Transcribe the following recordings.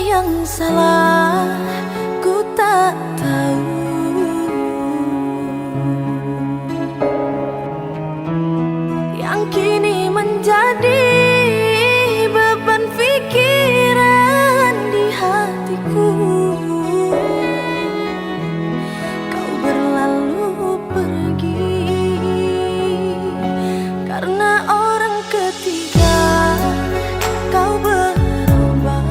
yang salah, ku tak tahu. Yang kini menjadi beban pikiran di hatiku. Kau berlalu pergi karena orang ketiga. Kau berubah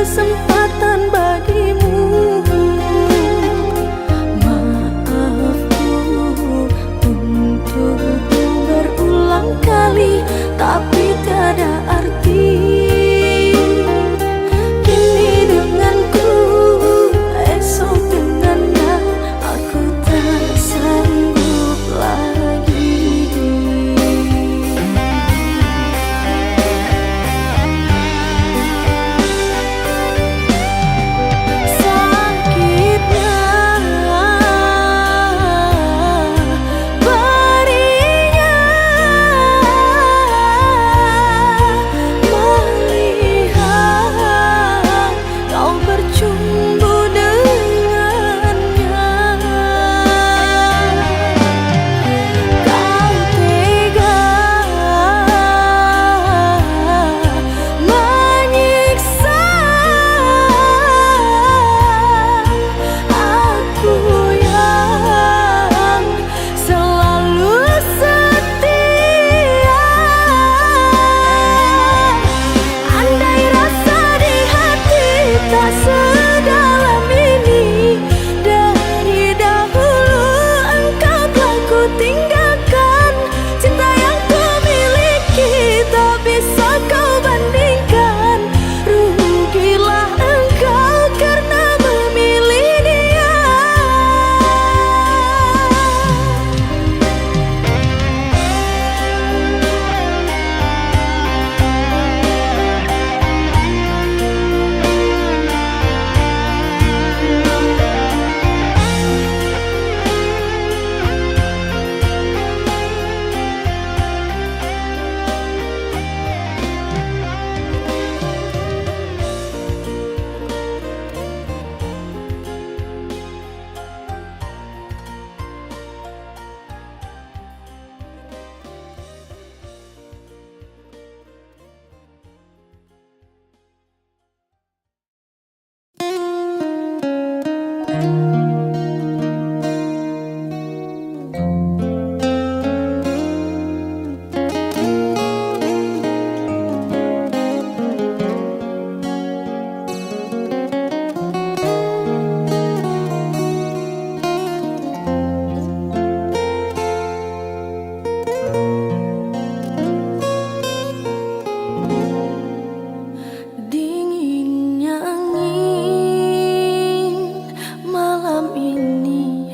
kesempatan bagimu. Maafku untuk berulang kali, tapi tiada arti. Kini denganku, esok dengannya, aku tak sanggup lagi. Sakitnya berinya melihat kau bercumbu dengannya. Kau tega menyiksa aku yang selalu setia. Andai rasa di hati tak sedalam ini, dari dahulu engkau telah ku tinggalkan. Cinta yang ku miliki tak bisa kau bandingkan. Rugilah engkau karena memilih dia. Dinginnya angin malam ini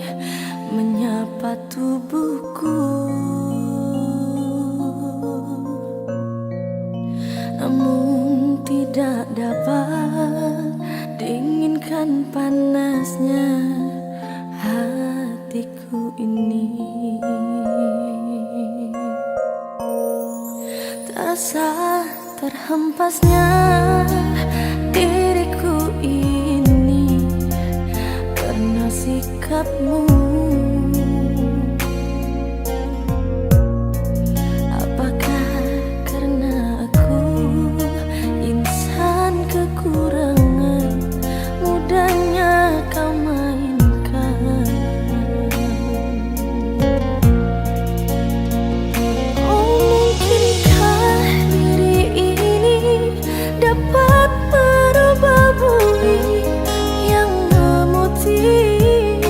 menyapa tubuhku, namun tidak dapat dinginkan panasnya hatiku ini. Terasa terhempasnya diriku ini karena sikapmu. Apakah karena aku insan kekurangan, mudahnya kau mainkan? Oh, mungkinkah diri ini dapat merubah bumi yang memutih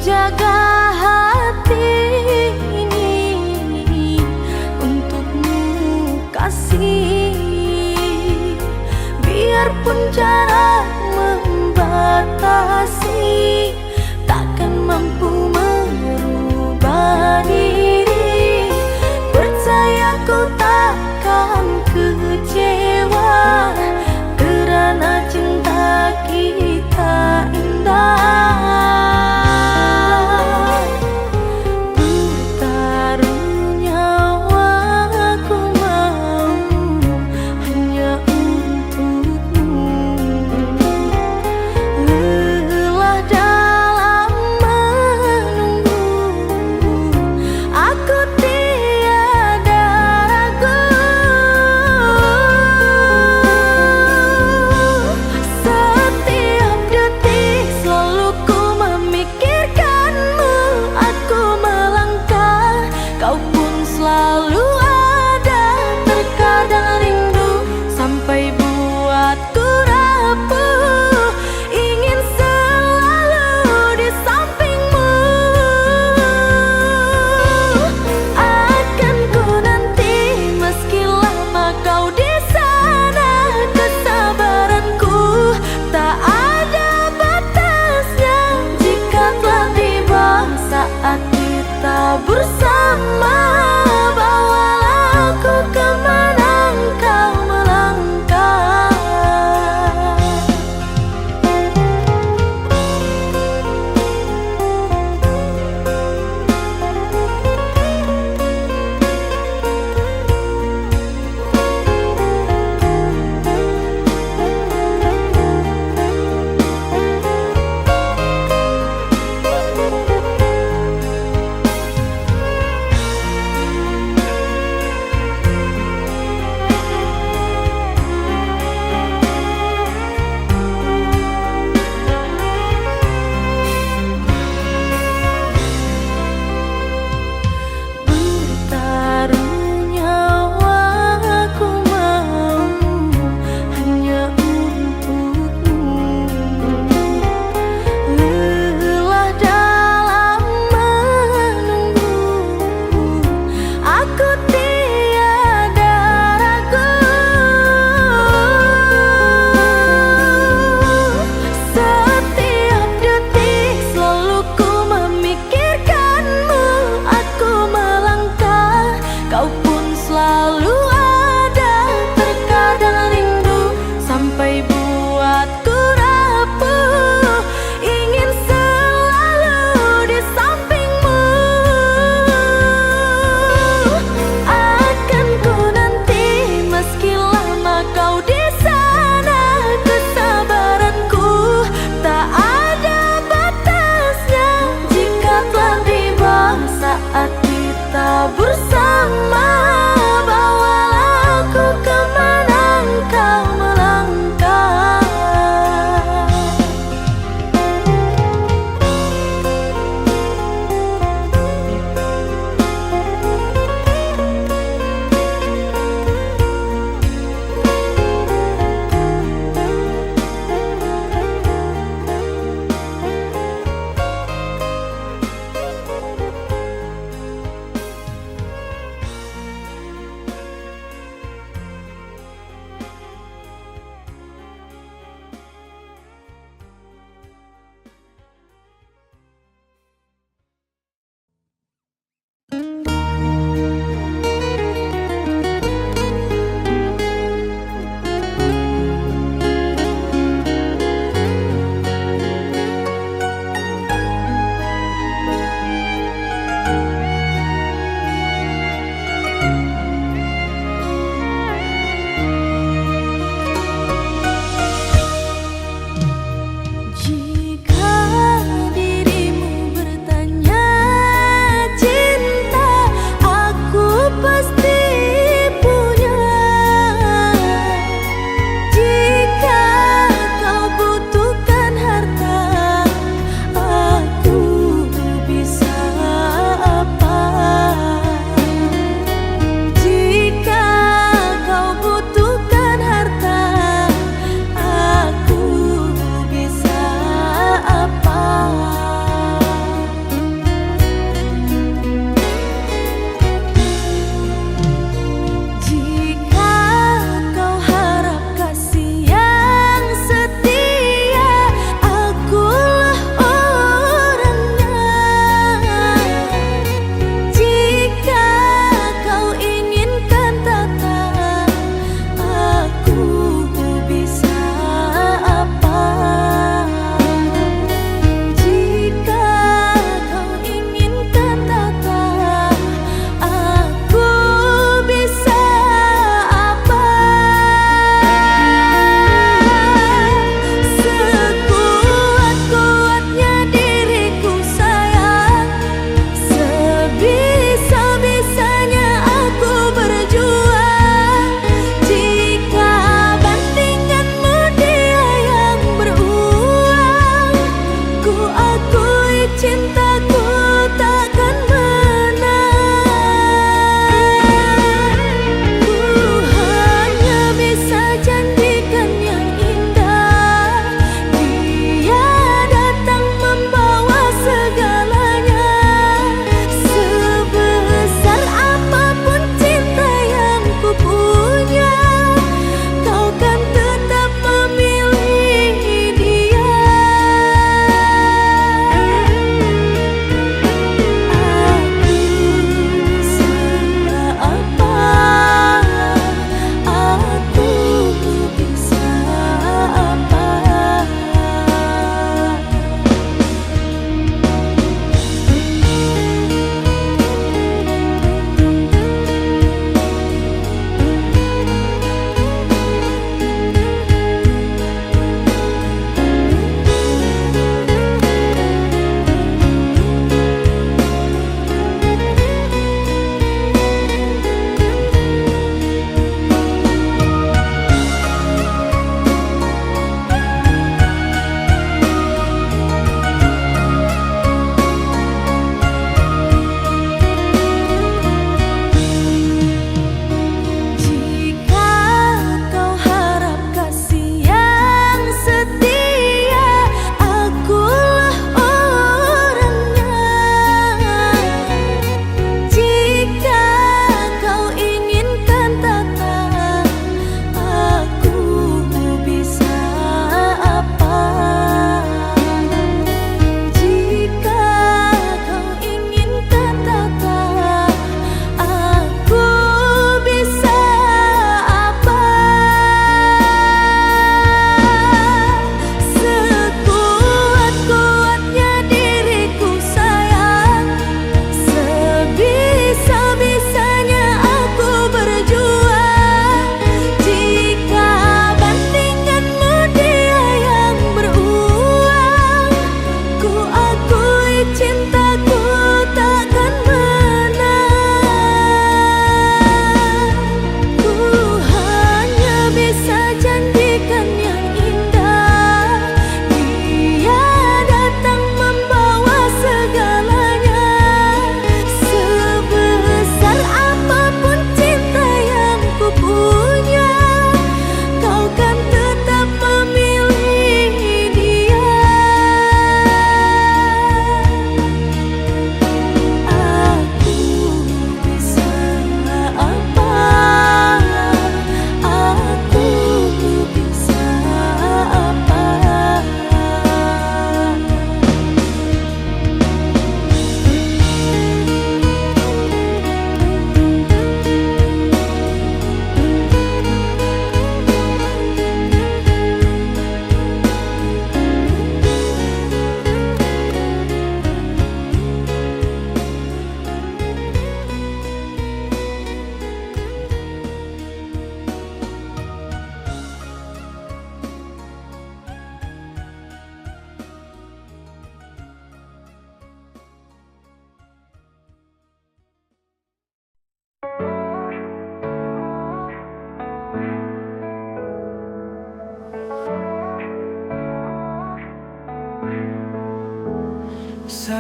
jaga hati ini untukmu kasih, biarpun jarak membatasi, takkan mampu merubah diri. Percaya ku takkan kecewa, kerana cinta kita indah. Bertaruh nyawa ku mau hanya untukmu. Lelah dan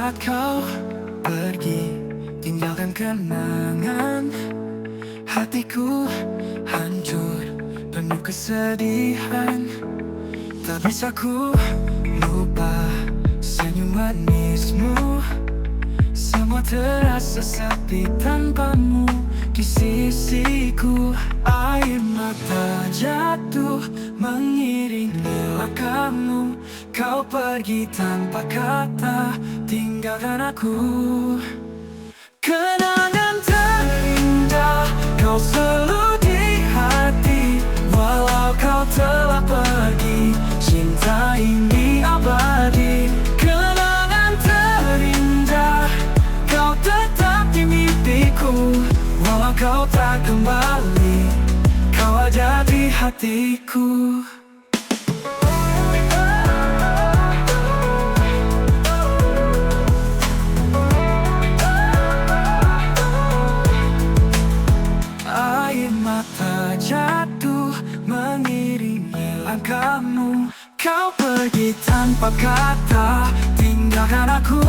saat kau pergi, tinggalkan kenangan. Hatiku hancur, penuh kesedihan. Tak bisa ku lupa senyum manismu. Semua terasa sepi tanpamu di sisiku. Air mata jatuh mengiringi langkahmu. Kau pergi tanpa kata, tinggalkan aku. Kenangan terindah kau selalu di hati. Walau kau telah pergi, cinta ini abadi. Kenangan terindah kau tetap di mimpiku. Walau kau tak kembali, kau ada di hatiku. Air mata jatuh mengiringi langkahmu. Kau pergi tanpa kata, tinggalkan aku.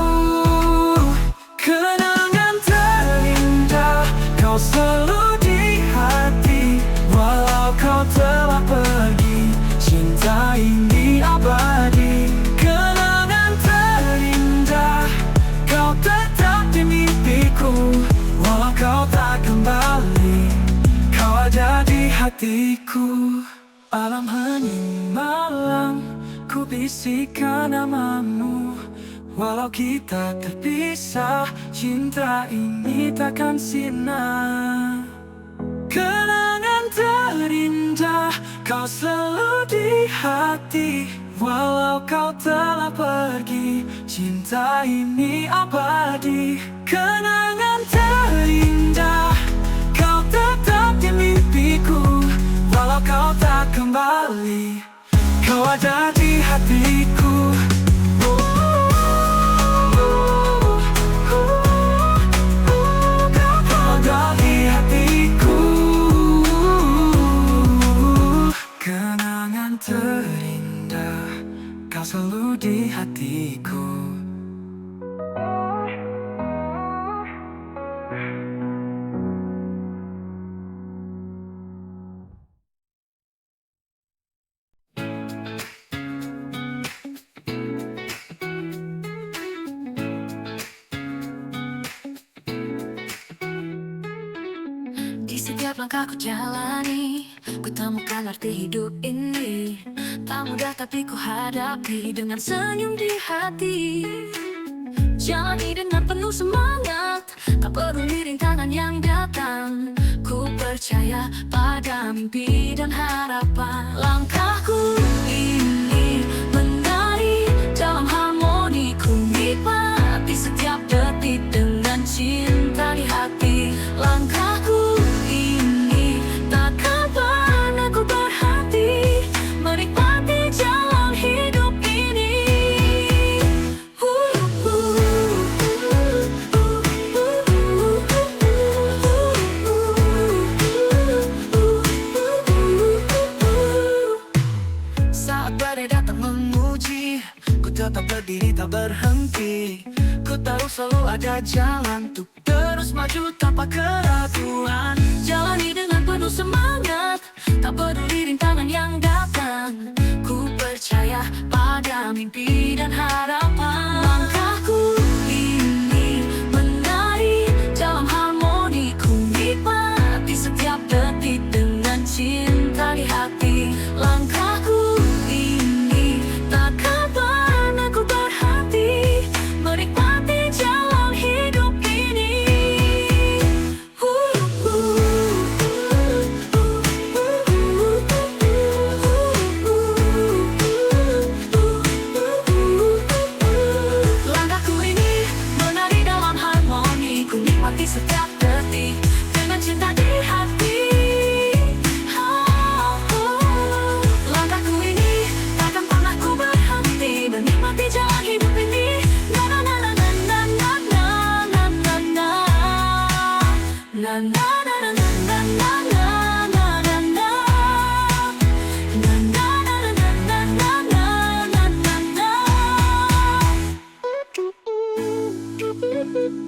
Kenangan terindah kau selalu di hati. Walau kau telah pergi, cinta ini abadi. Kenangan terindah kau tetap di mimpiku. Walau kau tak kembali, kau ada di hatiku. Malam hening malam, ku bisikan namamu. Walau kita terpisah, cinta ini takkan sirna. Kenangan terindah kau selalu di hati. Walau kau telah pergi, cinta ini abadi. Kenangan terindah kau tetap di mimpiku. Walau kau tak kembali, kau ada di hatiku. Kau ada di hatiku. Kenangan terindah kau selalu di hatiku. Di setiap langkah ku jalani, ku temukan arti hidup ini. Tak mudah tapi ku hadapi dengan senyum di hati. Jalani dengan penuh semangat, tak peduli rintangan yang datang. Ku percaya pada mimpi dan harapan. Langkahku ini menari dalam harmoni. Ku nikmati setiap detik dengan cinta di hati. Langkahku ini takkan pernah ku berhenti menikmati jalan hidup ini. Saat badai datang menguji, ku tetap berdiri tak berhenti. Ku tahu selalu ada jalan untuk terus maju tanpa keraguan. Jalani dengan penuh semangat, tak peduli rintangan yang datang. Ku percaya pada mimpi dan harapan. Langkahku ini menari dalam harmoni. Ku nikmati setiap detik dengan cinta di hati. Langkahku ini takkan pernah ku berhenti menikmati jalan hidup ini. Langkahku ini Langkahku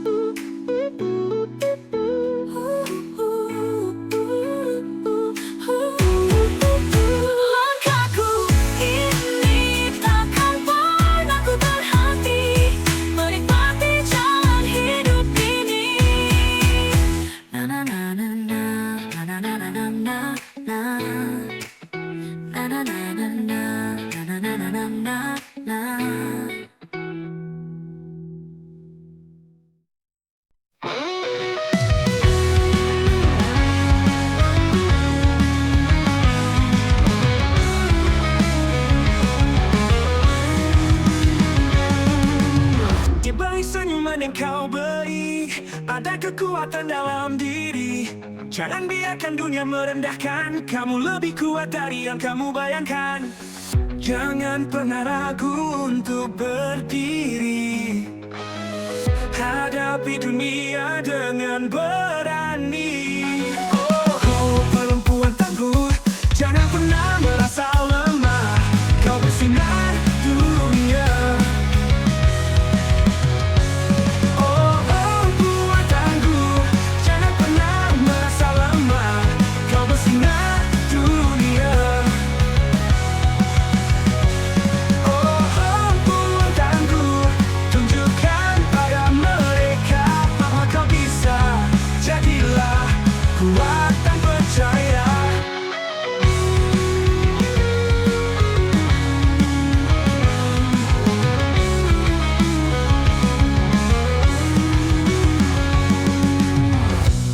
ini takkan pernah ku berhenti menikmati jalan hidup ini. Na na na na na na na na na na na na na na na na na na na na. Di balik senyuman yang kau beri, ada kekuatan dalam diri. Jangan biarkan dunia merendahkan kamu, lebih kuat dari yang kamu bayangkan. Jangan pernah ragu untuk berdiri, hadapi dunia dengan berani. Oh, perempuan tangguh, jangan pernah merasa lemah. Kau bersinar dunia. Oh, perempuan tangguh, jangan pernah merasa lemah. Kau bersinar dunia. Oh, perempuan tangguh, tunjukkan pada mereka bahwa kau bisa. Jadilah kuat dan percaya.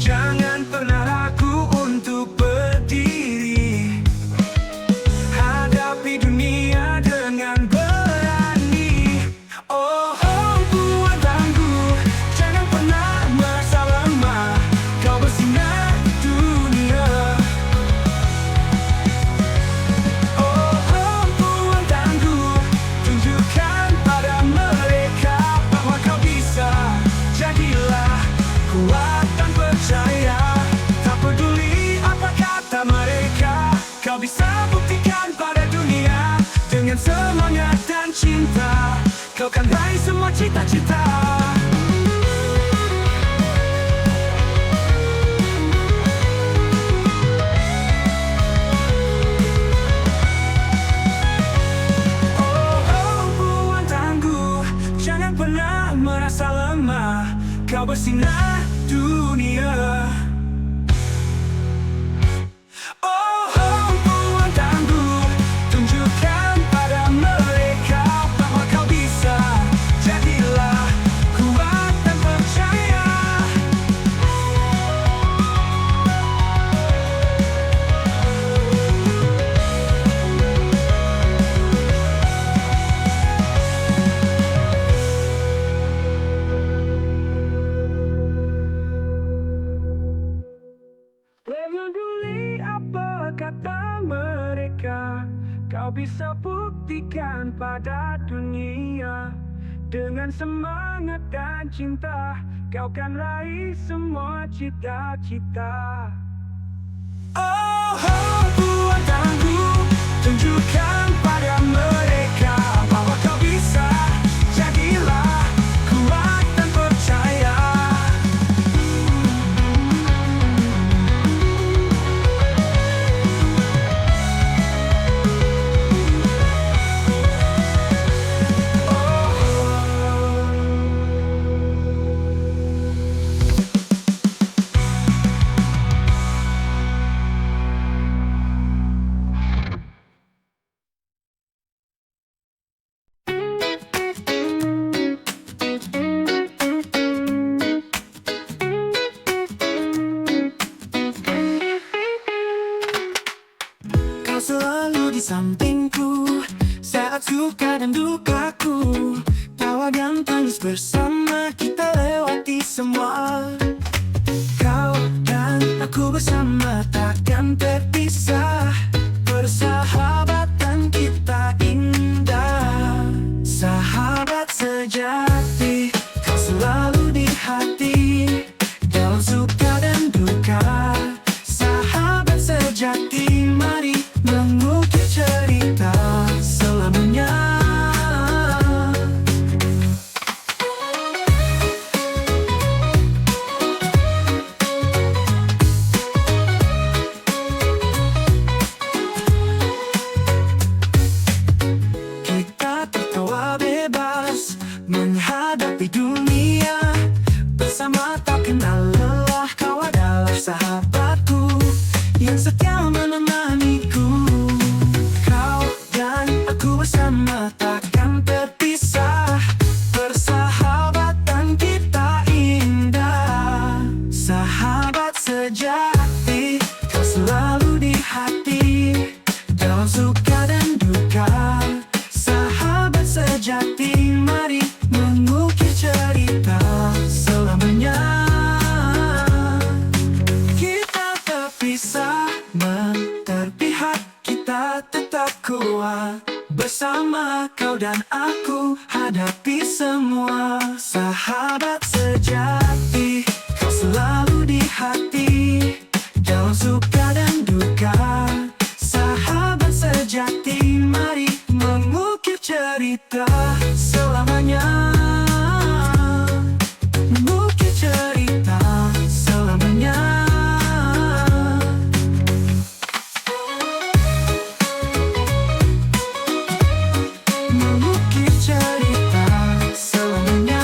Jangan pernah ragu untuk berdiri, hadapi dunia dengan berani. Oh, perempuan tangguh, jangan pernah merasa lemah. Kau bersinar dunia. Oh, perempuan tangguh, tunjukkan pada mereka bahwa kau bisa. Jadilah kuat dan percaya. Tak peduli apa kata mereka, kau bisa buktikan pada dunia. Dengan semangat dan cinta, kau kan raih semua cita-cita. Oh, perempuan tangguh, jangan pernah merasa lemah. Kau bersinar dunia. Oh, perempuan tangguh, tunjukkan pada mereka bahwa kau bisa. Jadilah kuat dan percaya. Peduli apa kata mereka, kau bisa buktikan pada dunia. Dengan semangat dan cinta, kau kan raih semua cita-cita. Oh, perempuan tangguh, tunjukkan pada mereka bahwa kau bisa. Jadilah kuat dan percaya. Kau selalu di sampingku saat suka dan dukaku. Tawa dan tangis bersama kita lewati semua. Kau dan aku bersama takkan terpisah. Persahabatan kita indah. Sahabat sejati, kau selalu di hati. Dalam suka dan duka, sahabat sejati, mari mengukir cerita selamanya. dan aku hadapi semua. Sahabat sejati, kau selalu di hati, dalam suka dan duka. Sahabat sejati, mari mengukir cerita selamanya. Mengukir cerita selamanya. Mengukir cerita selamanya.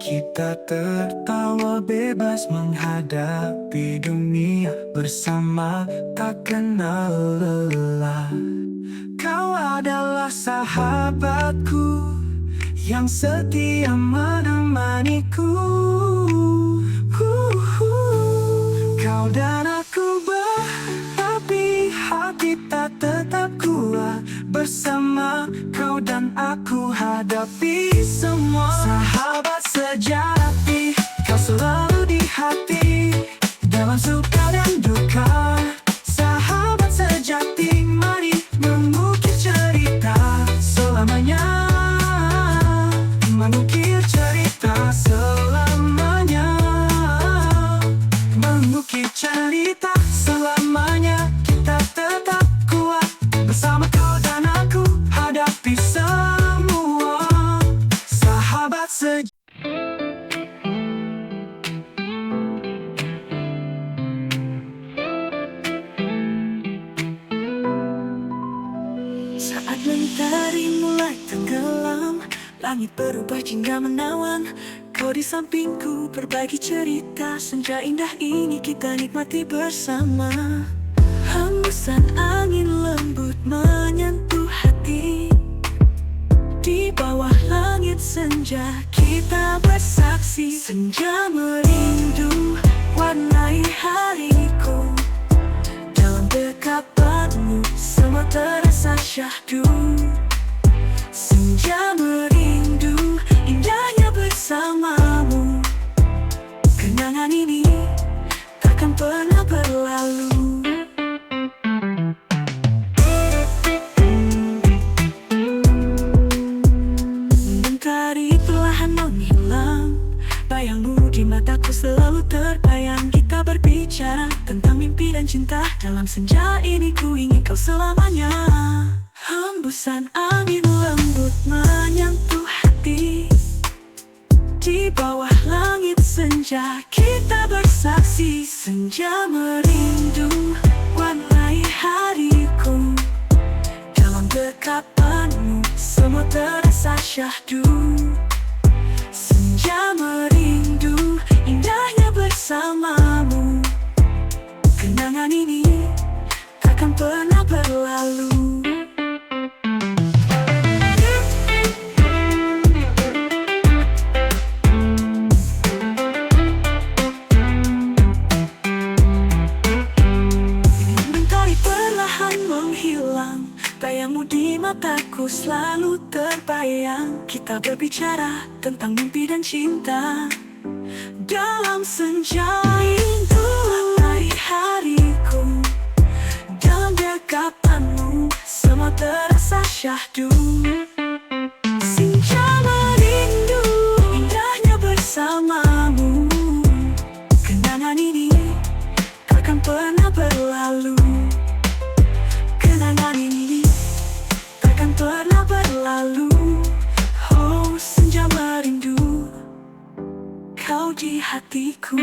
Kita tertawa bebas menghadapi dunia bersama, tak kenal lelah. Kau adalah sahabatku yang setia menemaniku. Kau dan aku berapi, hati tak tetap kuat bersama. Kau dan aku hadapi semua. Sahabat sejati, kau selalu di hati, dalam suka dan duka. Sahabat sejati, mari mengukir cerita selamanya. Mengukir cerita selamanya. Mengukir cerita selamanya. Kita tetap kuat bersama, kau dan aku hadapi semua. Sahabat sejati. Saat mentari mulai tenggelam, langit berubah jingga menawan. Kau di sampingku berbagi cerita. Senja indah ini kita nikmati bersama. Hembusan angin lembut menyentuh hati. Di bawah langit senja kita bersaksi. Senja merindu warnai hariku. Dalam dekapanmu semua terasa syahdu. Senja merindu indahnya bersamamu. Kenangan ini takkan pernah berlalu. Mentari perlahan menghilang, bayangmu di mataku selalu terbayang. Kita berbicara tentang mimpi dan cinta. Dalam senja ini ku ingin kau selamanya. Hembusan angin lembut menyentuh hati. Di bawah langit senja kita bersaksi. Senja merindu warnai hariku. Dalam dekapanmu semua terasa syahdu. Senja merindu indahnya bersamamu. Kenangan ini takkan pernah berlalu. Mentari perlahan menghilang, bayangmu di mataku selalu terbayang. Kita berbicara tentang mimpi dan cinta. Dalam senja itu hari-hariku. Dalam dekapanmu semua terasa syahdu. Senja merindu indahnya bersamamu. Kenangan ini takkan pernah berlalu. Kenangan ini takkan pernah berlalu. Oh, senja merindu kau di hatiku.